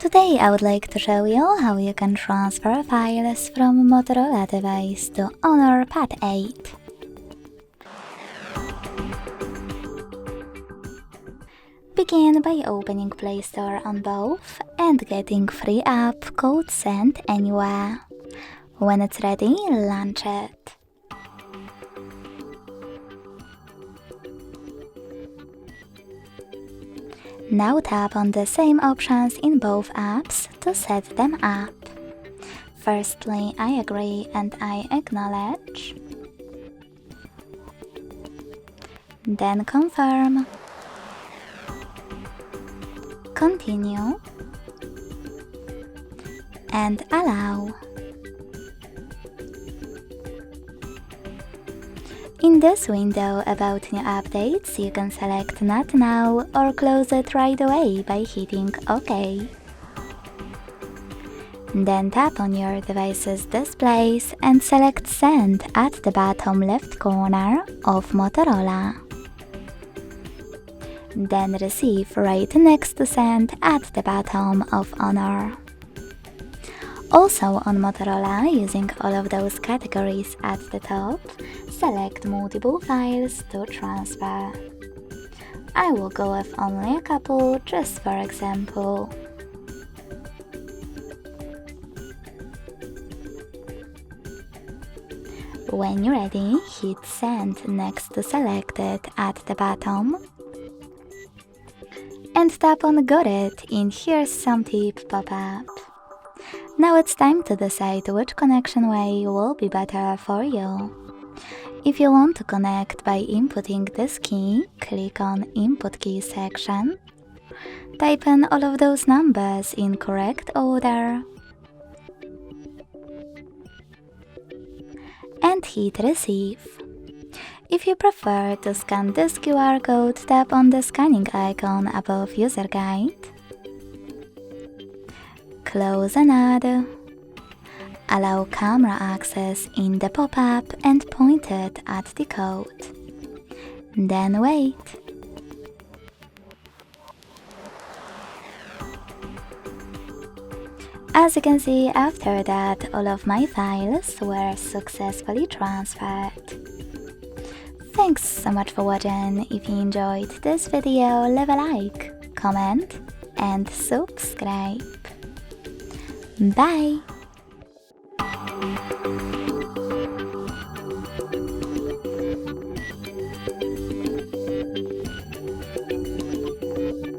Today I would like to show you how you can transfer files from Motorola Device to Honor Pad 8. Begin by opening Play Store on both and getting free app called Send Anywhere. When it's ready, launch it. Now tap on the same options in both apps to set them up. Firstly, I agree and I acknowledge. Then confirm. Continue. And allow. In this window about new updates, you can select Not Now or close it right away by hitting OK. Then tap on your device's displays and select Send at the bottom left corner of Motorola. Then Receive right next to Send at the bottom of Honor. Also on Motorola, using all of those categories at the top, select multiple files to transfer. I will go with only a couple, just for example. When you're ready, hit Send next to Selected at the bottom. And tap on Got It in Here's Some Tip pop-up. Now it's time to decide which connection way will be better for you. If you want to connect by inputting this key, click on Input Key section. Type in all of those numbers in correct order. And hit Receive. If you prefer to scan this QR code, tap on the scanning icon above User Guide. Close and add. Allow camera access in the pop-up and point it at the code. Then wait. As you can see, after that, all of my files were successfully transferred. Thanks so much for watching. If you enjoyed this video, leave a like, comment and subscribe. Bye!